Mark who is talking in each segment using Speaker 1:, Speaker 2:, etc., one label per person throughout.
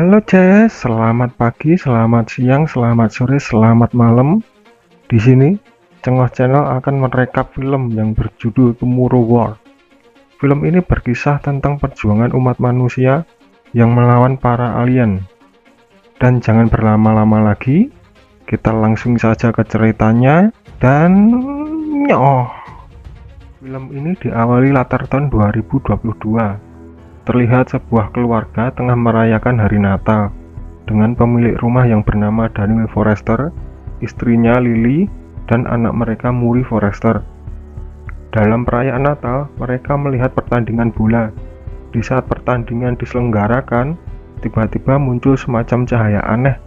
Speaker 1: Halo Jess, selamat pagi, selamat siang, selamat sore, selamat malam. Di sini, Cengoh Channel akan merekap film yang berjudul Tomorrow War. Film ini berkisah tentang perjuangan umat manusia yang melawan para alien. Dan jangan berlama-lama lagi, kita langsung saja ke ceritanya. Dan film ini diawali latar tahun 2022. Terlihat sebuah keluarga tengah merayakan hari Natal dengan pemilik rumah yang bernama Daniel Forrester, istrinya Lily, dan anak mereka Murray Forrester. Dalam perayaan Natal, mereka melihat pertandingan bola. Di saat pertandingan diselenggarakan, tiba-tiba muncul semacam cahaya aneh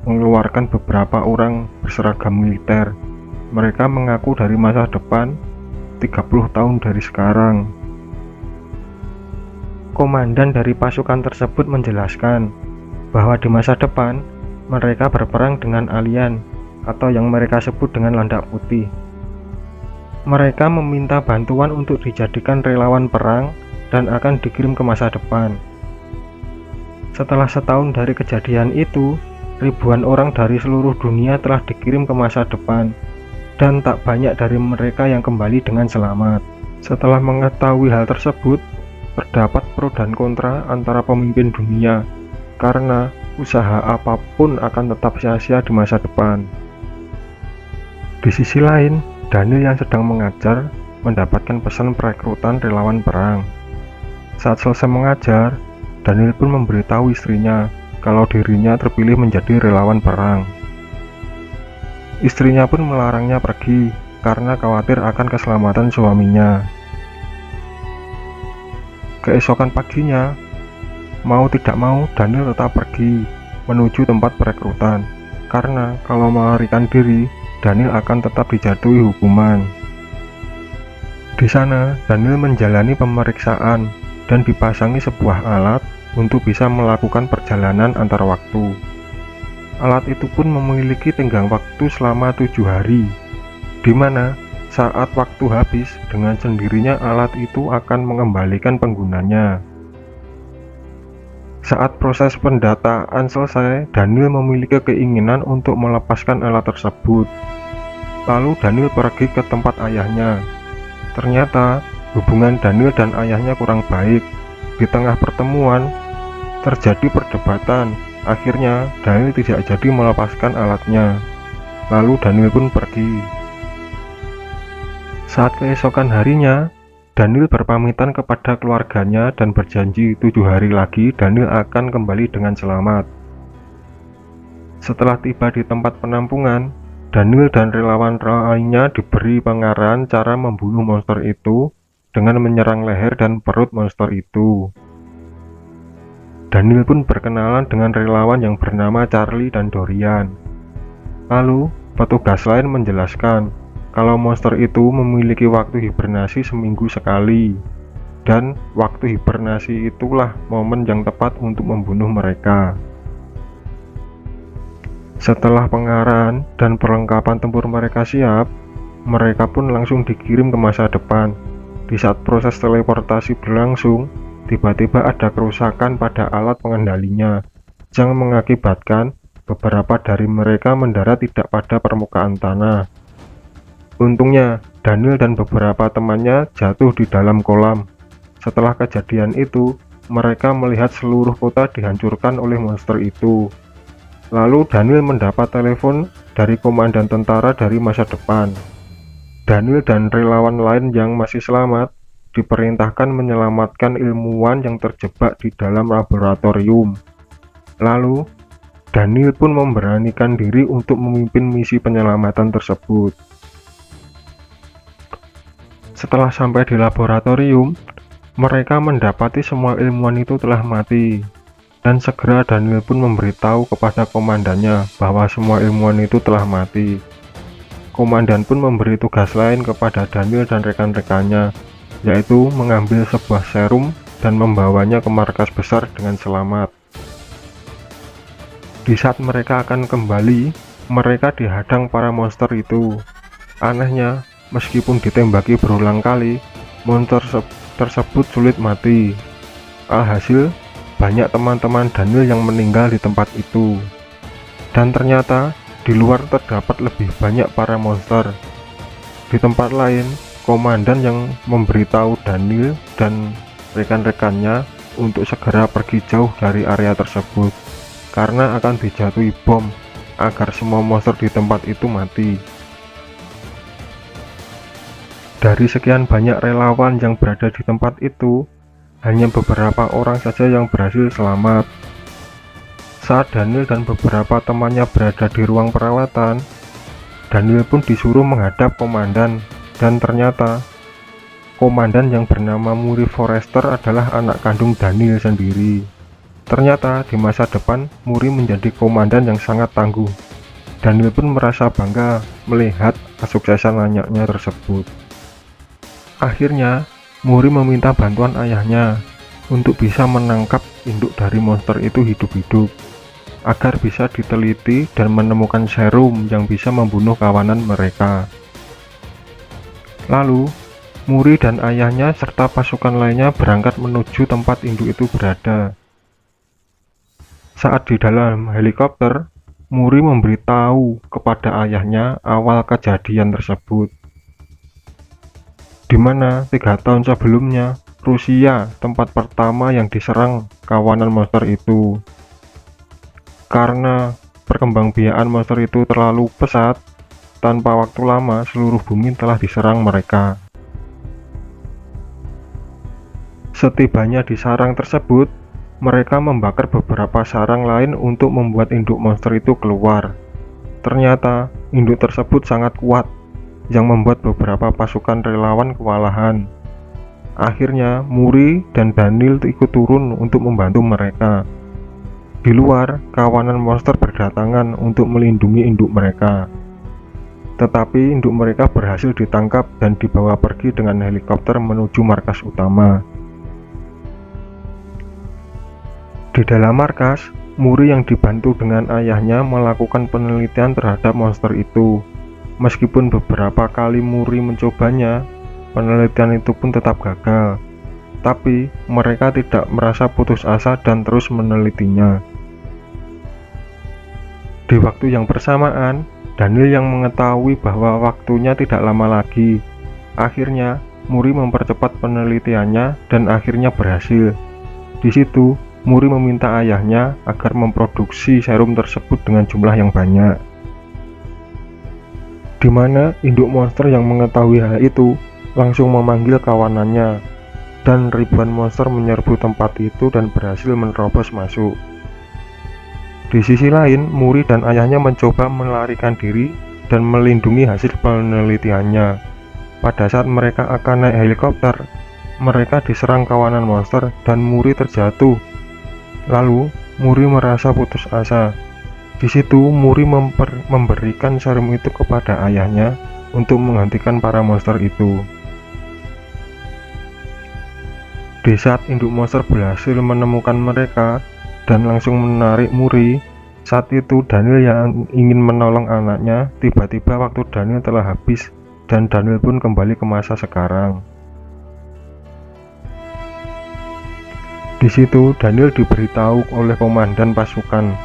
Speaker 1: mengeluarkan beberapa orang berseragam militer. Mereka mengaku dari masa depan 30 tahun dari sekarang. Komandan dari pasukan tersebut menjelaskan bahwa di masa depan mereka berperang dengan alien atau yang mereka sebut dengan landak putih. Mereka meminta bantuan untuk dijadikan relawan perang dan akan dikirim ke masa depan. Setelah setahun dari kejadian itu, ribuan orang dari seluruh dunia telah dikirim ke masa depan dan tak banyak dari mereka yang kembali dengan selamat. Setelah mengetahui hal tersebut, terdapat pro dan kontra antara pemimpin dunia karena usaha apapun akan tetap sia-sia di masa depan. Di sisi lain, Daniel yang sedang mengajar mendapatkan pesan perekrutan relawan perang. Saat selesai mengajar, Daniel pun memberitahu istrinya kalau dirinya terpilih menjadi relawan perang. Istrinya pun melarangnya pergi karena khawatir akan keselamatan suaminya. Keesokan paginya, mau tidak mau Daniel tetap pergi menuju tempat perekrutan karena kalau melarikan diri, Daniel akan tetap dijatuhi hukuman. Di sana, Daniel menjalani pemeriksaan dan dipasangi sebuah alat untuk bisa melakukan perjalanan antar waktu. Alat itu pun memiliki tenggang waktu selama 7 hari, di mana saat waktu habis, dengan sendirinya alat itu akan mengembalikan penggunanya. Saat proses pendataan selesai, Daniel memiliki keinginan untuk melepaskan alat tersebut. Lalu Daniel pergi ke tempat ayahnya. Ternyata hubungan Daniel dan ayahnya kurang baik. Di tengah pertemuan, terjadi perdebatan. Akhirnya Daniel tidak jadi melepaskan alatnya. Lalu Daniel pun pergi. Saat keesokan harinya, Daniel berpamitan kepada keluarganya dan berjanji 7 hari lagi Daniel akan kembali dengan selamat. Setelah tiba di tempat penampungan, Daniel dan relawan lainnya diberi pengarahan cara membunuh monster itu dengan menyerang leher dan perut monster itu. Daniel pun berkenalan dengan relawan yang bernama Charlie dan Dorian. Lalu, petugas lain menjelaskan kalau monster itu memiliki waktu hibernasi seminggu sekali, dan waktu hibernasi itulah momen yang tepat untuk membunuh mereka. Setelah pengarahan dan perlengkapan tempur mereka siap, mereka pun langsung dikirim ke masa depan. Di saat proses teleportasi berlangsung, tiba-tiba ada kerusakan pada alat pengendalinya yang mengakibatkan beberapa dari mereka mendarat tidak pada permukaan tanah. Untungnya, Daniel dan beberapa temannya jatuh di dalam kolam. Setelah kejadian itu, mereka melihat seluruh kota dihancurkan oleh monster itu. Lalu Daniel mendapat telepon dari komandan tentara dari masa depan. Daniel dan relawan lain yang masih selamat diperintahkan menyelamatkan ilmuwan yang terjebak di dalam laboratorium. Lalu, Daniel pun memberanikan diri untuk memimpin misi penyelamatan tersebut. Setelah sampai di laboratorium, mereka mendapati semua ilmuwan itu telah mati. Dan segera Daniel pun memberitahu kepada komandannya bahwa semua ilmuwan itu telah mati. Komandan pun memberi tugas lain kepada Daniel dan rekan-rekannya, yaitu mengambil sebuah serum dan membawanya ke markas besar dengan selamat. Di saat mereka akan kembali, mereka dihadang para monster itu. Anehnya, meskipun ditembaki berulang kali, monster tersebut sulit mati. Alhasil, banyak teman-teman Daniel yang meninggal di tempat itu. Dan ternyata di luar terdapat lebih banyak para monster. Di tempat lain, komandan yang memberitahu Daniel dan rekan-rekannya untuk segera pergi jauh dari area tersebut karena akan dijatuhi bom agar semua monster di tempat itu mati. Dari sekian banyak relawan yang berada di tempat itu, hanya beberapa orang saja yang berhasil selamat. Saat Daniel dan beberapa temannya berada di ruang perawatan, Daniel pun disuruh menghadap komandan, dan ternyata komandan yang bernama Muri Forrester adalah anak kandung Daniel sendiri. Ternyata di masa depan Muri menjadi komandan yang sangat tangguh. Daniel pun merasa bangga melihat kesuksesan anaknya tersebut. Akhirnya Muri meminta bantuan ayahnya untuk bisa menangkap induk dari monster itu hidup-hidup agar bisa diteliti dan menemukan serum yang bisa membunuh kawanan mereka. Lalu Muri dan ayahnya serta pasukan lainnya berangkat menuju tempat induk itu berada. Saat di dalam helikopter, Muri memberitahu kepada ayahnya awal kejadian tersebut, di mana 3 tahun sebelumnya Rusia tempat pertama yang diserang kawanan monster itu. Karena perkembangbiakan monster itu terlalu pesat, tanpa waktu lama seluruh bumi telah diserang mereka. Setibanya di sarang tersebut, mereka membakar beberapa sarang lain untuk membuat induk monster itu keluar. Ternyata induk tersebut sangat kuat, yang membuat beberapa pasukan relawan kewalahan. Akhirnya Muri dan Daniel ikut turun untuk membantu mereka. Di luar, kawanan monster berdatangan untuk melindungi induk mereka. Tetapi induk mereka berhasil ditangkap dan dibawa pergi dengan helikopter menuju markas utama. Di dalam markas, Muri yang dibantu dengan ayahnya melakukan penelitian terhadap monster itu. Meskipun beberapa kali Muri mencobanya, penelitian itu pun tetap gagal. Tapi mereka tidak merasa putus asa dan terus menelitinya. Di waktu yang bersamaan, Daniel yang mengetahui bahwa waktunya tidak lama lagi. Akhirnya, Muri mempercepat penelitiannya dan akhirnya berhasil. Di situ, Muri meminta ayahnya agar memproduksi serum tersebut dengan jumlah yang banyak. Di mana induk monster yang mengetahui hal itu langsung memanggil kawanannya, dan ribuan monster menyerbu tempat itu dan berhasil menerobos masuk. Di sisi lain, Muri dan ayahnya mencoba melarikan diri dan melindungi hasil penelitiannya. Pada saat mereka akan naik helikopter, mereka diserang kawanan monster dan Muri terjatuh. Lalu, Muri merasa putus asa. Di situ, Muri memberikan serum itu kepada ayahnya untuk menghentikan para monster itu. Di saat induk monster berhasil menemukan mereka dan langsung menarik Muri, saat itu Daniel yang ingin menolong anaknya, tiba-tiba waktu Daniel telah habis dan Daniel pun kembali ke masa sekarang. Di situ Daniel diberitahu oleh komandan pasukan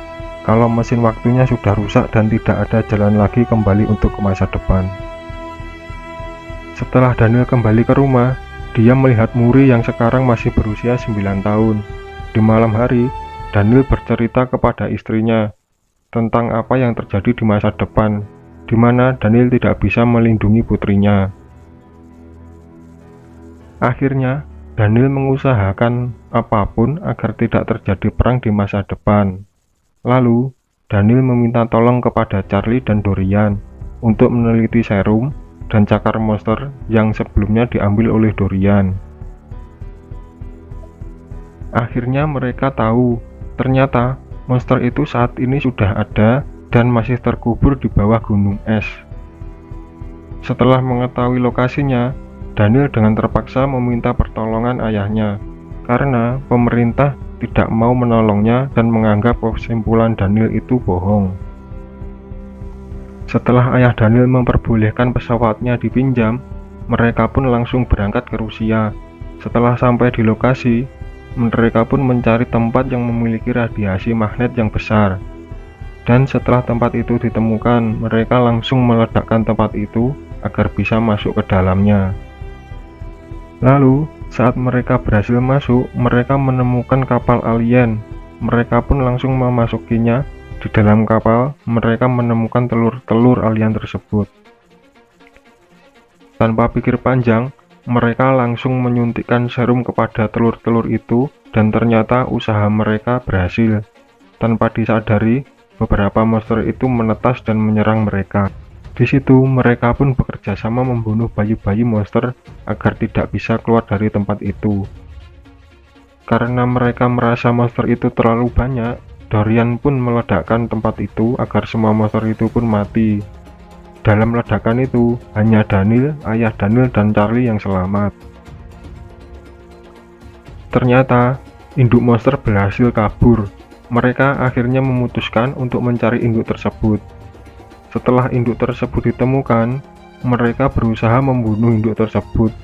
Speaker 1: kalau mesin waktunya sudah rusak dan tidak ada jalan lagi kembali untuk ke masa depan. Setelah Daniel kembali ke rumah, dia melihat Muri yang sekarang masih berusia 9 tahun. Di malam hari, Daniel bercerita kepada istrinya tentang apa yang terjadi di masa depan, di mana Daniel tidak bisa melindungi putrinya. Akhirnya, Daniel mengusahakan apapun agar tidak terjadi perang di masa depan. Lalu, Daniel meminta tolong kepada Charlie dan Dorian untuk meneliti serum dan cakar monster yang sebelumnya diambil oleh Dorian. Akhirnya mereka tahu, ternyata monster itu saat ini sudah ada dan masih terkubur di bawah gunung es. Setelah mengetahui lokasinya, Daniel dengan terpaksa meminta pertolongan ayahnya, karena pemerintah tidak mau menolongnya dan menganggap kesimpulan Daniel itu bohong. Setelah ayah Daniel memperbolehkan pesawatnya dipinjam, mereka pun langsung berangkat ke Rusia. Setelah sampai di lokasi, Mereka pun mencari tempat yang memiliki radiasi magnet yang besar. Dan setelah tempat itu ditemukan, mereka langsung meledakkan tempat itu agar bisa masuk ke dalamnya. Lalu, saat mereka berhasil masuk, mereka menemukan kapal alien. Mereka pun langsung memasukinya. Di dalam kapal, mereka menemukan telur-telur alien tersebut. Tanpa pikir panjang, mereka langsung menyuntikkan serum kepada telur-telur itu, dan ternyata usaha mereka berhasil. Tanpa disadari, beberapa monster itu menetas dan menyerang mereka. Di situ, mereka pun bekerja sama membunuh bayi-bayi monster agar tidak bisa keluar dari tempat itu. Karena mereka merasa monster itu terlalu banyak, Dorian pun meledakkan tempat itu agar semua monster itu pun mati. Dalam ledakan itu, hanya Daniel, ayah Daniel, dan Charlie yang selamat. Ternyata, induk monster berhasil kabur. Mereka akhirnya memutuskan untuk mencari induk tersebut. Setelah induk tersebut ditemukan, mereka berusaha membunuh induk tersebut.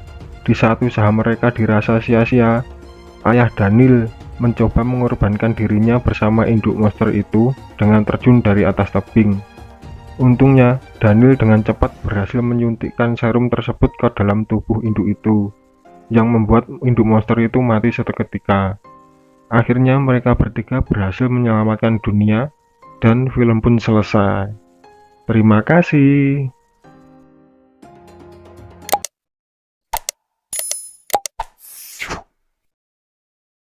Speaker 1: Di saat usaha mereka dirasa sia-sia, ayah Daniel mencoba mengorbankan dirinya bersama induk monster itu dengan terjun dari atas tebing. Untungnya, Daniel dengan cepat berhasil menyuntikkan serum tersebut ke dalam tubuh induk itu, yang membuat induk monster itu mati seketika. Akhirnya mereka bertiga berhasil menyelamatkan dunia, dan film pun selesai. Terima kasih.